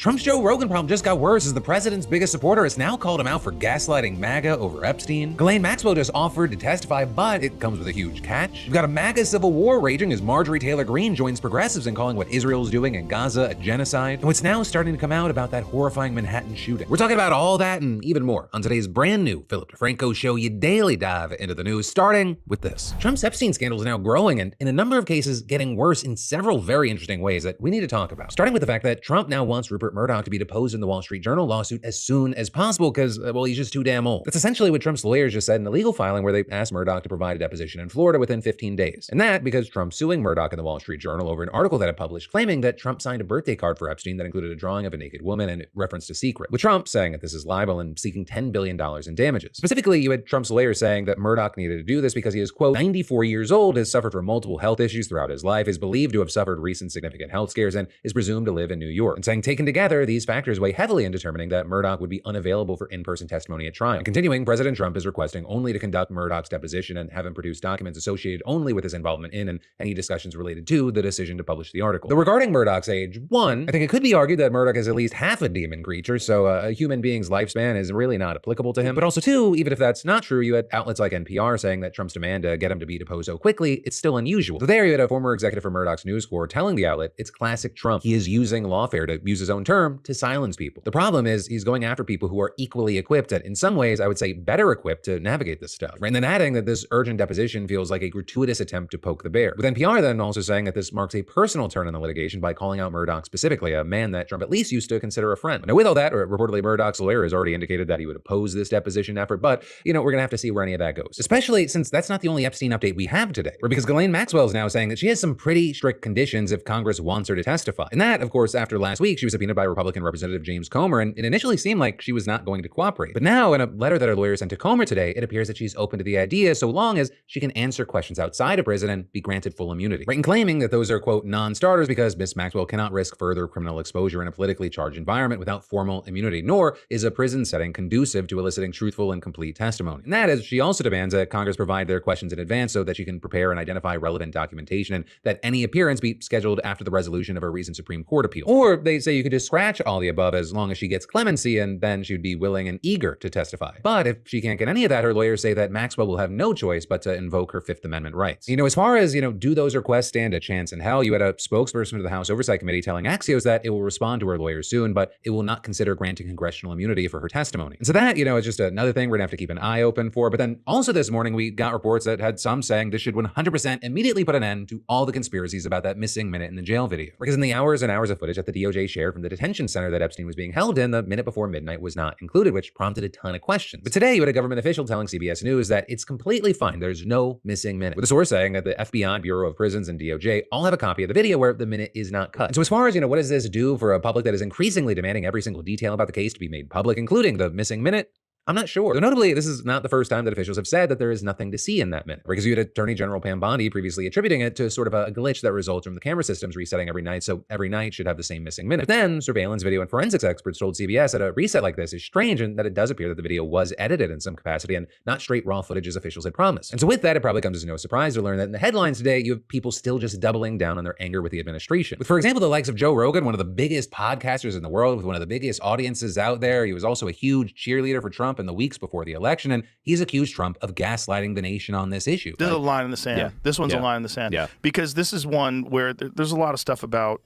Trump's Joe Rogan problem just got worse as the president's biggest supporter has now called him out for gaslighting MAGA over Epstein. Ghislaine Maxwell just offered to testify, but it comes with a huge catch. We've got a MAGA civil war raging as Marjorie Taylor Greene joins progressives in calling what Israel's doing in Gaza a genocide, and what's now starting to come out about that horrifying Manhattan shooting. We're talking about all that and even more on today's brand new Philip DeFranco show. You daily dive into the news, starting with this. Trump's Epstein scandal is now growing and in a number of cases getting worse in several very interesting ways that we need to talk about. Starting with the fact that Trump now wants Rupert Murdoch to be deposed in the Wall Street Journal lawsuit as soon as possible because, well, he's just too damn old. That's essentially what Trump's lawyers just said in a legal filing where they asked Murdoch to provide a deposition in Florida within 15 days. And that because Trump's suing Murdoch in the Wall Street Journal over an article that it published claiming that Trump signed a birthday card for Epstein that included a drawing of a naked woman and it referenced a secret, with Trump saying that this is libel and seeking $10 billion in damages. Specifically, you had Trump's lawyers saying that Murdoch needed to do this because he is, quote, 94 years old, has suffered from multiple health issues throughout his life, is believed to have suffered recent significant health scares, and is presumed to live in New York. And saying taken together, these factors weigh heavily in determining that Murdoch would be unavailable for in-person testimony at trial. And continuing, President Trump is requesting only to conduct Murdoch's deposition and have him produce documents associated only with his involvement in and any discussions related to the decision to publish the article. Though regarding Murdoch's age, one, I think it could be argued that Murdoch is at least half a demon creature, so a human being's lifespan is really not applicable to him. But also two, even if that's not true, you had outlets like NPR saying that Trump's demand to get him to be deposed so quickly, it's still unusual. So there you had a former executive for Murdoch's News Corps telling the outlet it's classic Trump. He is using lawfare, to use his own term, to silence people. The problem is he's going after people who are equally equipped and in some ways, I would say better equipped to navigate this stuff. And then adding that this urgent deposition feels like a gratuitous attempt to poke the bear. With NPR then also saying that this marks a personal turn in the litigation by calling out Murdoch specifically, a man that Trump at least used to consider a friend. Now with all that, reportedly Murdoch's lawyer has already indicated that he would oppose this deposition effort, but we're gonna have to see where any of that goes. Especially since that's not the only Epstein update we have today, because Ghislaine Maxwell is now saying that she has some pretty strict conditions if Congress wants her to testify. And that, of course, after last week, she was subpoenaed by Republican Representative James Comer, and it initially seemed like she was not going to cooperate. But now, in a letter that her lawyer sent to Comer today, it appears that she's open to the idea so long as she can answer questions outside of prison and be granted full immunity. Right, and claiming that those are, quote, non-starters because Miss Maxwell cannot risk further criminal exposure in a politically charged environment without formal immunity, nor is a prison setting conducive to eliciting truthful and complete testimony. And that is, she also demands that Congress provide their questions in advance so that she can prepare and identify relevant documentation and that any appearance be scheduled after the resolution of a recent Supreme Court appeal. Or they say you could just scratch all the above as long as she gets clemency and then she'd be willing and eager to testify. But if she can't get any of that, her lawyers say that Maxwell will have no choice but to invoke her Fifth Amendment rights. As far as, do those requests stand a chance in hell, you had a spokesperson to the House Oversight Committee telling Axios that it will respond to her lawyers soon, but it will not consider granting congressional immunity for her testimony. And so that, is just another thing we're gonna have to keep an eye open for. But then also this morning, we got reports that had some saying this should 100% immediately put an end to all the conspiracies about that missing minute in the jail video. Because in the hours and hours of footage that the DOJ shared from the detention center that Epstein was being held in, the minute before midnight was not included, which prompted a ton of questions. But today, you had a government official telling CBS News that it's completely fine. There's no missing minute. With a source saying that the FBI, Bureau of Prisons, and DOJ all have a copy of the video where the minute is not cut. And so as far as, what does this do for a public that is increasingly demanding every single detail about the case to be made public, including the missing minute? I'm not sure. Though notably, this is not the first time that officials have said that there is nothing to see in that minute, because you had Attorney General Pam Bondi previously attributing it to sort of a glitch that results from the camera systems resetting every night, so every night should have the same missing minute. But then, surveillance video and forensics experts told CBS that a reset like this is strange and that it does appear that the video was edited in some capacity and not straight raw footage as officials had promised. And so with that, it probably comes as no surprise to learn that in the headlines today, you have people still just doubling down on their anger with the administration. With, for example, the likes of Joe Rogan, one of the biggest podcasters in the world with one of the biggest audiences out there. He was also a huge cheerleader for Trump in the weeks before the election, and he's accused Trump of gaslighting the nation on this issue. This is a line in the sand. Yeah. This one's Yeah. a line in the sand. Yeah. Because this is one where there's a lot of stuff about,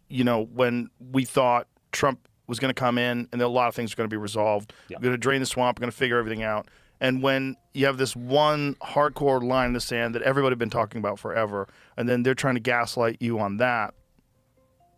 when we thought Trump was going to come in and a lot of things are going to be resolved. Yeah. We're going to drain the swamp. We're going to figure everything out. And when you have this one hardcore line in the sand that everybody had been talking about forever, and then they're trying to gaslight you on that.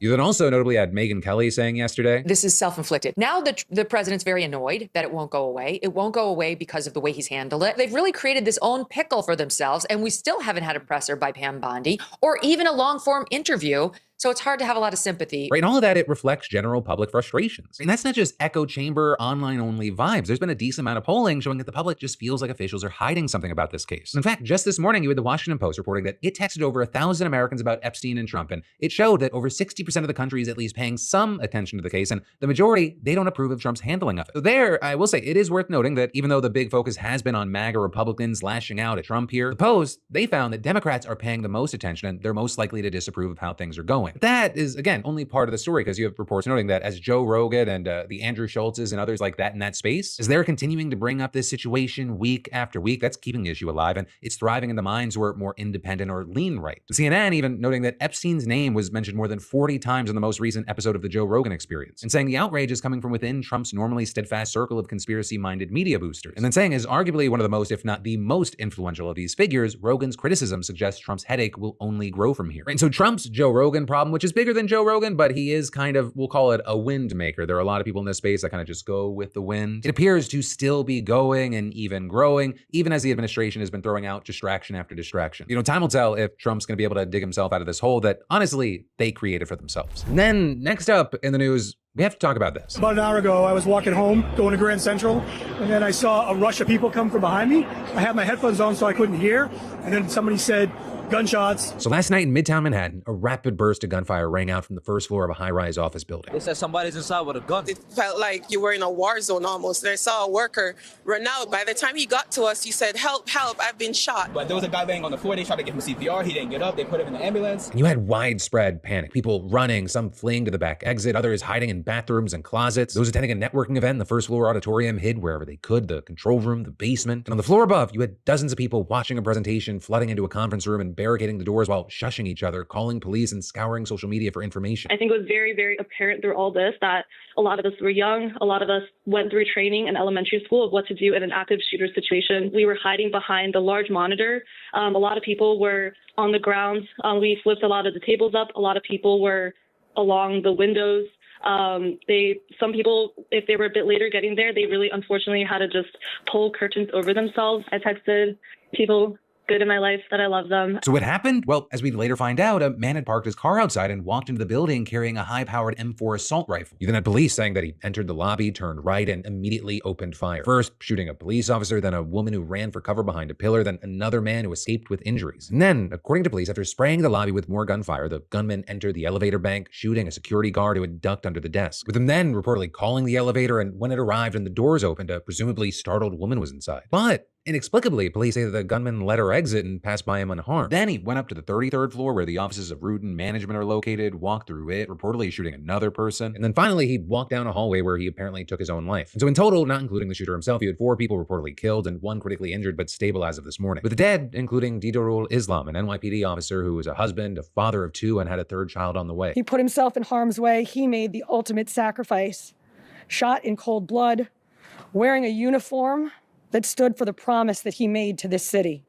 You then also notably had Megyn Kelly saying yesterday, this is self-inflicted. Now the president's very annoyed that it won't go away. It won't go away because of the way he's handled it. They've really created this own pickle for themselves, and we still haven't had a presser by Pam Bondi or even a long-form interview. So it's hard to have a lot of sympathy. right? And all of that, it reflects general public frustrations. And that's not just echo chamber, online-only vibes. There's been a decent amount of polling showing that the public just feels like officials are hiding something about this case. In fact, just this morning, you had the Washington Post reporting that it texted over 1,000 Americans about Epstein and Trump, and it showed that over 60% of the country is at least paying some attention to the case, and the majority, they don't approve of Trump's handling of it. So there, I will say, it is worth noting that even though the big focus has been on MAGA Republicans lashing out at Trump here, the Post, they found that Democrats are paying the most attention, and they're most likely to disapprove of how things are going. growing. That is, again, only part of the story, because you have reports noting that as Joe Rogan and the Andrew Schultzes and others like that in that space, as they're continuing to bring up this situation week after week, that's keeping the issue alive, and it's thriving in the minds who are more independent or lean right. CNN even noting that Epstein's name was mentioned more than 40 times in the most recent episode of the Joe Rogan Experience, and saying the outrage is coming from within Trump's normally steadfast circle of conspiracy-minded media boosters. And then saying, as arguably one of the most, if not the most influential of these figures, Rogan's criticism suggests Trump's headache will only grow from here. And so Trump's Joe Rogan problem, which is bigger than Joe Rogan, but he is kind of, we'll call it a wind maker. There are a lot of people in this space that kind of just go with the wind. It appears to still be going and even growing, even as the administration has been throwing out distraction after distraction. You know, time will tell if Trump's going to be able to dig himself out of this hole that honestly they created for themselves. And then next up in the news, we have to talk about this. About an hour ago, I was walking home, going to Grand Central, and then I saw a rush of people come from behind me. I had my headphones on so I couldn't hear, and then somebody said, gunshots. So last night in Midtown Manhattan, a rapid burst of gunfire rang out from the first floor of a high-rise office building. They said somebody's inside with a gun. It felt like you were in a war zone almost. And I saw a worker run out. By the time he got to us, he said, help, help, I've been shot. But there was a guy laying on the floor. They tried to give him CPR. He didn't get up. They put him in the ambulance. And you had widespread panic. People running, some fleeing to the back exit, others hiding in bathrooms and closets. Those attending a networking event in the first floor auditorium hid wherever they could, the control room, the basement. And on the floor above, you had dozens of people watching a presentation, flooding into a conference room and barricading the doors while shushing each other, calling police and scouring social media for information. I think it was very, very apparent through all this that a lot of us were young. A lot of us went through training in elementary school of what to do in an active shooter situation. We were hiding behind the large monitor. A lot of people were on the ground. We flipped a lot of the tables up. A lot of people were along the windows. Some people, if they were a bit later getting there, they really unfortunately had to just pull curtains over themselves. I texted people good in my life that I love them. So what happened? Well, as we later find out, a man had parked his car outside and walked into the building carrying a high-powered M4 assault rifle. You then had police saying that he entered the lobby, turned right, and immediately opened fire. First, shooting a police officer, then a woman who ran for cover behind a pillar, then another man who escaped with injuries. And then, according to police, after spraying the lobby with more gunfire, the gunman entered the elevator bank, shooting a security guard who had ducked under the desk, with him then reportedly calling the elevator, and when it arrived and the doors opened, a presumably startled woman was inside. But inexplicably, police say that the gunman let her exit and passed by him unharmed. Then he went up to the 33rd floor where the offices of Rudin Management are located, walked through it, reportedly shooting another person. And then finally, he walked down a hallway where he apparently took his own life. And so in total, not including the shooter himself, you had 4 people reportedly killed and 1 critically injured but stable as of this morning. With the dead, including Didarul Islam, an NYPD officer who was a husband, a father of 2, and had a 3rd child on the way. He put himself in harm's way. He made the ultimate sacrifice. Shot in cold blood, wearing a uniform that stood for the promise that he made to this city.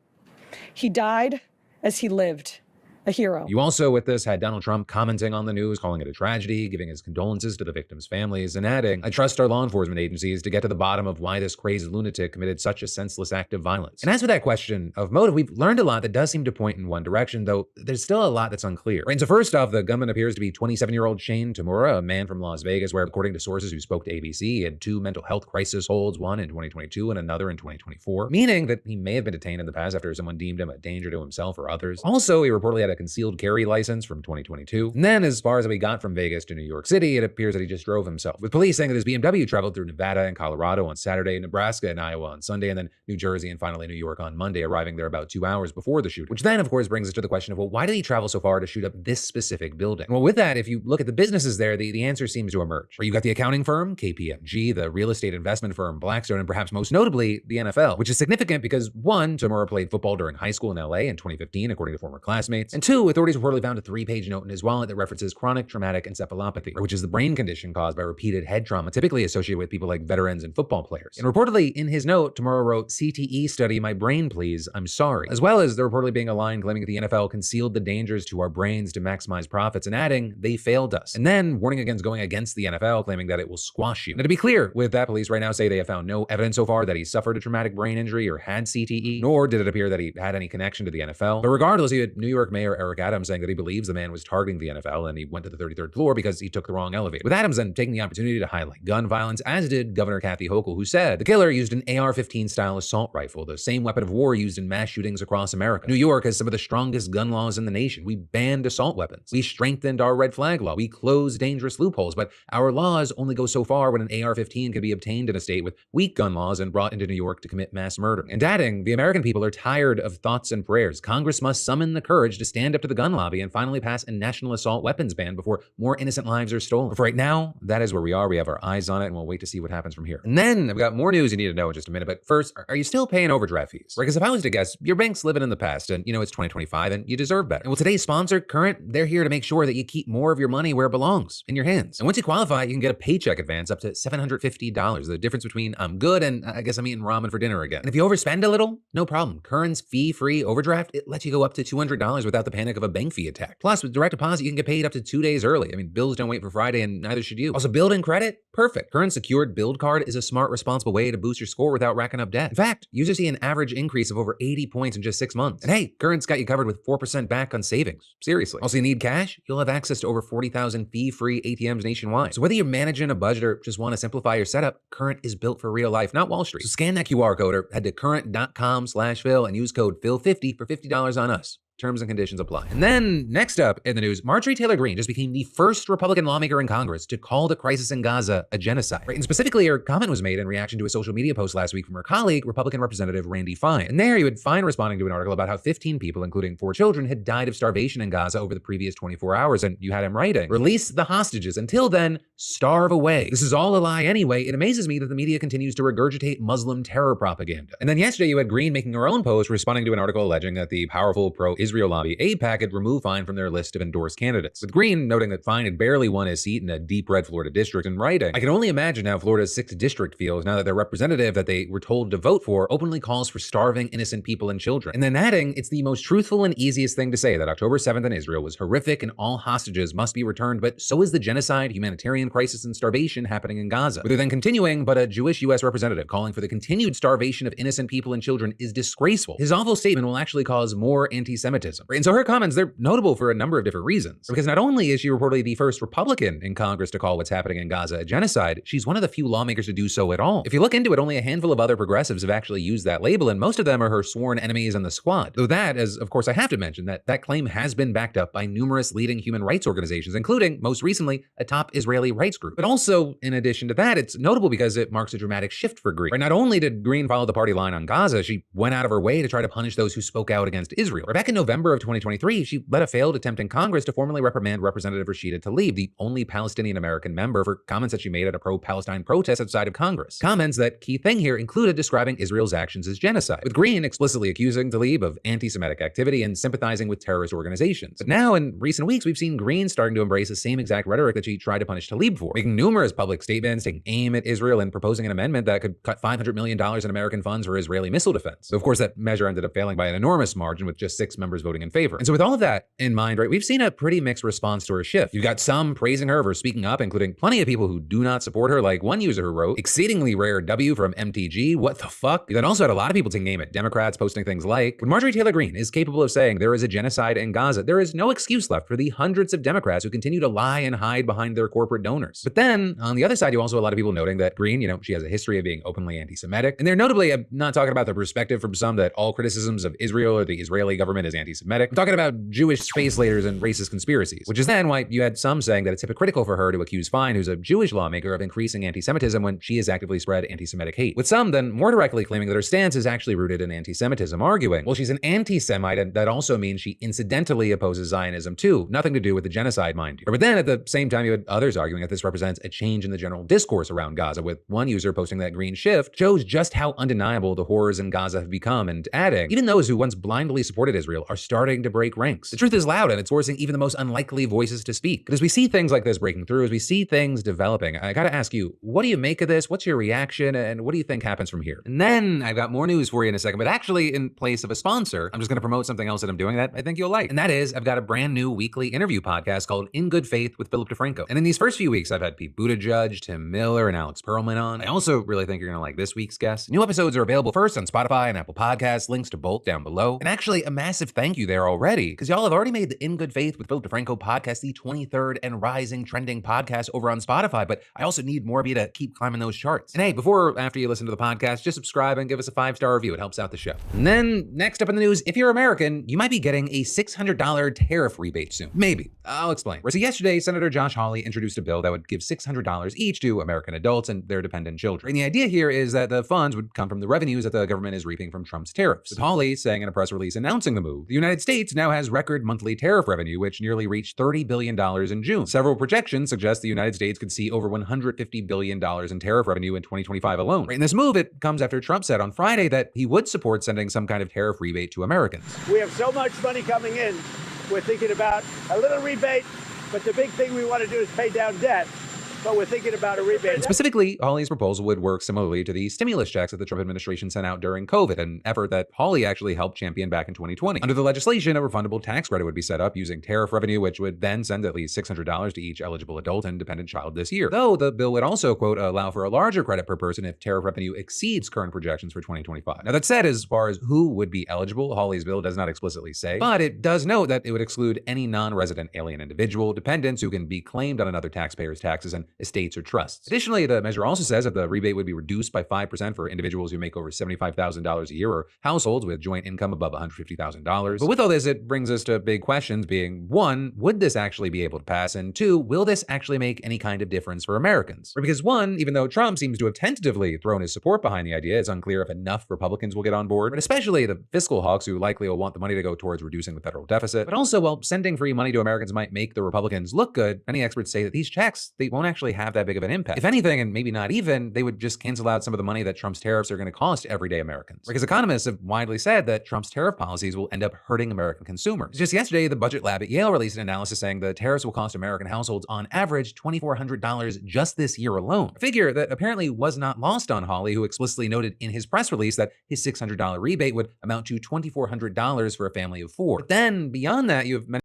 He died as he lived, a hero. You also, with this, had Donald Trump commenting on the news, calling it a tragedy, giving his condolences to the victims' families, and adding, "I trust our law enforcement agencies to get to the bottom of why this crazy lunatic committed such a senseless act of violence." And as for that question of motive, we've learned a lot that does seem to point in one direction, though there's still a lot that's unclear. And so first off, the gunman appears to be 27-year-old Shane Tamura, a man from Las Vegas, where, according to sources who spoke to ABC, he had 2 mental health crisis holds, one in 2022 and another in 2024, meaning that he may have been detained in the past after someone deemed him a danger to himself or others. Also, he reportedly had a concealed carry license from 2022. And then, as far as we got from Vegas to New York City, it appears that he just drove himself, with police saying that his BMW traveled through Nevada and Colorado on Saturday, Nebraska and Iowa on Sunday, and then New Jersey and finally New York on Monday, arriving there about 2 hours before the shooting. Which then, of course, brings us to the question of, well, why did he travel so far to shoot up this specific building? Well, with that, if you look at the businesses there, the answer seems to emerge. Where you got the accounting firm, KPMG, the real estate investment firm, Blackstone, and perhaps most notably, the NFL, which is significant because 1, Tamura played football during high school in LA in 2015, according to former classmates, and 2, authorities reportedly found a 3-page note in his wallet that references chronic traumatic encephalopathy, which is the brain condition caused by repeated head trauma, typically associated with people like veterans and football players. And reportedly, in his note, Tamura wrote, "CTE study my brain, please. I'm sorry." As well as there reportedly being a line claiming that the NFL concealed the dangers to our brains to maximize profits, and adding, "They failed us." And then warning against going against the NFL, claiming that it will squash you. Now, to be clear, with that, police right now say they have found no evidence so far that he suffered a traumatic brain injury or had CTE, nor did it appear that he had any connection to the NFL. But regardless, you had New York Mayor Eric Adams saying that he believes the man was targeting the NFL and he went to the 33rd floor because he took the wrong elevator. With Adams then taking the opportunity to highlight gun violence, as did Governor Kathy Hochul, who said the killer used an AR-15 style assault rifle, the same weapon of war used in mass shootings across America. New York has some of the strongest gun laws in the nation. We banned assault weapons. We strengthened our red flag law. We closed dangerous loopholes, but our laws only go so far when an AR-15 can be obtained in a state with weak gun laws and brought into New York to commit mass murder. And adding, the American people are tired of thoughts and prayers. Congress must summon the courage to stand stand up to the gun lobby and finally pass a national assault weapons ban before more innocent lives are stolen. But for right now, that is where we are. We have our eyes on it, and we'll wait to see what happens from here. And then I've got more news you need to know in just a minute. But first, are you still paying overdraft fees? Right? Because if I was to guess, your bank's living in the past, and you know it's 2025, and you deserve better. And well, today's sponsor, Current, they're here to make sure that you keep more of your money where it belongs, in your hands. And once you qualify, you can get a paycheck advance up to $750. The difference between I'm good and I guess I'm eating ramen for dinner again. And if you overspend a little, no problem. Current's fee-free overdraft, it lets you go up to $200 without the panic of a bank fee attack. Plus, with direct deposit, you can get paid up to 2 days early. I mean, bills don't wait for Friday, and neither should you. Also, build-in credit? Perfect. Current secured build card is a smart, responsible way to boost your score without racking up debt. In fact, users see an average increase of over 80 points in just 6 months. And hey, Current's got you covered with 4% back on savings. Seriously. Also, you need cash? You'll have access to over 40,000 fee-free ATMs nationwide. So whether you're managing a budget or just want to simplify your setup, Current is built for real life, not Wall Street. So scan that QR code or head to current.com/Phil and use code Phil50 for $50 on us. Terms and conditions apply. And then next up in the news, Marjorie Taylor Greene just became the first Republican lawmaker in Congress to call the crisis in Gaza a genocide. Right? And specifically, her comment was made in reaction to a social media post last week from her colleague, Republican Representative Randy Fine. And there you would find responding to an article about how 15 people, including 4 children, had died of starvation in Gaza over the previous 24 hours. And you had him writing, release the hostages. Until then, starve away. This is all a lie anyway. It amazes me that the media continues to regurgitate Muslim terror propaganda. And then yesterday you had Greene making her own post responding to an article alleging that the powerful pro-Israel lobby AIPAC had removed Fine from their list of endorsed candidates, with Greene noting that Fine had barely won his seat in a deep red Florida district and writing, I can only imagine how Florida's 6th district feels now that their representative that they were told to vote for openly calls for starving innocent people and children. And then adding, it's the most truthful and easiest thing to say that October 7th in Israel was horrific and all hostages must be returned, but so is the genocide, humanitarian crisis, and starvation happening in Gaza. With her then continuing, but a Jewish U.S. representative calling for the continued starvation of innocent people and children is disgraceful. His awful statement will actually cause more anti-Semitism. And so her comments, they're notable for a number of different reasons. Because not only is she reportedly the first Republican in Congress to call what's happening in Gaza a genocide, she's one of the few lawmakers to do so at all. If you look into it, only a handful of other progressives have actually used that label, and most of them are her sworn enemies on the squad. Though that, as of course I have to mention, that claim has been backed up by numerous leading human rights organizations, including, most recently, a top Israeli rights group. But also, in addition to that, it's notable because it marks a dramatic shift for Greene. Right, not only did Greene follow the party line on Gaza, she went out of her way to try to punish those who spoke out against Israel. Back in November of 2023, she led a failed attempt in Congress to formally reprimand Representative Rashida Tlaib, the only Palestinian-American member, for comments that she made at a pro-Palestine protest outside of Congress. Comments that, key thing here, included describing Israel's actions as genocide, with Greene explicitly accusing Tlaib of anti-Semitic activity and sympathizing with terrorist organizations. But now, in recent weeks, we've seen Greene starting to embrace the same exact rhetoric that she tried to punish Tlaib for, making numerous public statements, taking aim at Israel, and proposing an amendment that could cut $500 million in American funds for Israeli missile defense. So, of course, that measure ended up failing by an enormous margin, with just 6 members voting in favor. And so with all of that in mind, right, we've seen a pretty mixed response to her shift. You've got some praising her for speaking up, including plenty of people who do not support her, like one user who wrote, exceedingly rare W from MTG, what the fuck? You then also had a lot of people taking aim at Democrats, posting things like, when Marjorie Taylor Greene is capable of saying there is a genocide in Gaza, there is no excuse left for the hundreds of Democrats who continue to lie and hide behind their corporate donors. But then, on the other side, you also have a lot of people noting that Greene, she has a history of being openly anti-Semitic. And they're notably, I'm not talking about the perspective from some that all criticisms of Israel or the Israeli government is anti-Semitic. I'm talking about Jewish space layers and racist conspiracies, which is then why you had some saying that it's hypocritical for her to accuse Fine, who's a Jewish lawmaker, of increasing anti-Semitism when she has actively spread anti-Semitic hate. With some then more directly claiming that her stance is actually rooted in anti-Semitism, arguing, well, she's an anti-Semite, and that also means she incidentally opposes Zionism too. Nothing to do with the genocide, mind you. But then at the same time, you had others arguing that this represents a change in the general discourse around Gaza, with one user posting that Greene shift shows just how undeniable the horrors in Gaza have become, and adding, even those who once blindly supported Israel are starting to break ranks. The truth is loud, and it's forcing even the most unlikely voices to speak. But as we see things like this breaking through, as we see things developing, I gotta ask you, what do you make of this? What's your reaction? And what do you think happens from here? And then I've got more news for you in a second, but actually in place of a sponsor, I'm just gonna promote something else that I'm doing that I think you'll like. And that is, I've got a brand new weekly interview podcast called In Good Faith with Philip DeFranco. And in these first few weeks, I've had Pete Buttigieg, Tim Miller, and Alex Perlman on. I also really think you're gonna like this week's guest. New episodes are available first on Spotify and Apple Podcasts, links to both down below. And actually, a massive thank you there already, because y'all have already made the In Good Faith with Philip DeFranco podcast the 23rd and rising trending podcast over on Spotify, but I also need more of you to keep climbing those charts. And hey, before or after you listen to the podcast, just subscribe and give us a 5-star review. It helps out the show. And then next up in the news, if you're American, you might be getting a $600 tariff rebate soon. Maybe. I'll explain. So yesterday, Senator Josh Hawley introduced a bill that would give $600 each to American adults and their dependent children. And the idea here is that the funds would come from the revenues that the government is reaping from Trump's tariffs. With Hawley saying in a press release announcing the move, The United States now has record monthly tariff revenue, which nearly reached $30 billion in June. Several projections suggest the United States could see over $150 billion in tariff revenue in 2025 alone. In this move, it comes after Trump said on Friday that he would support sending some kind of tariff rebate to Americans. We have so much money coming in, we're thinking about a little rebate, but the big thing we want to do is pay down debt. But we're thinking about a rebate. And specifically, Hawley's proposal would work similarly to the stimulus checks that the Trump administration sent out during COVID, an effort that Hawley actually helped champion back in 2020. Under the legislation, a refundable tax credit would be set up using tariff revenue, which would then send at least $600 to each eligible adult and dependent child this year. Though the bill would also, quote, allow for a larger credit per person if tariff revenue exceeds current projections for 2025. Now, that said, as far as who would be eligible, Hawley's bill does not explicitly say, but it does note that it would exclude any non-resident alien individual, dependents who can be claimed on another taxpayer's taxes, and estates or trusts. Additionally, the measure also says that the rebate would be reduced by 5% for individuals who make over $75,000 a year or households with joint income above $150,000. But with all this, it brings us to big questions being, one, would this actually be able to pass? And two, will this actually make any kind of difference for Americans? Because one, even though Trump seems to have tentatively thrown his support behind the idea, it's unclear if enough Republicans will get on board, but especially the fiscal hawks who likely will want the money to go towards reducing the federal deficit. But also, while sending free money to Americans might make the Republicans look good, many experts say that these checks, they won't actually have that big of an impact. If anything, and maybe not even, they would just cancel out some of the money that Trump's tariffs are going to cost everyday Americans. Because economists have widely said that Trump's tariff policies will end up hurting American consumers. Just yesterday, the budget lab at Yale released an analysis saying the tariffs will cost American households on average $2,400 just this year alone. A figure that apparently was not lost on Hawley, who explicitly noted in his press release that his $600 rebate would amount to $2,400 for a family of four. But then beyond that, you have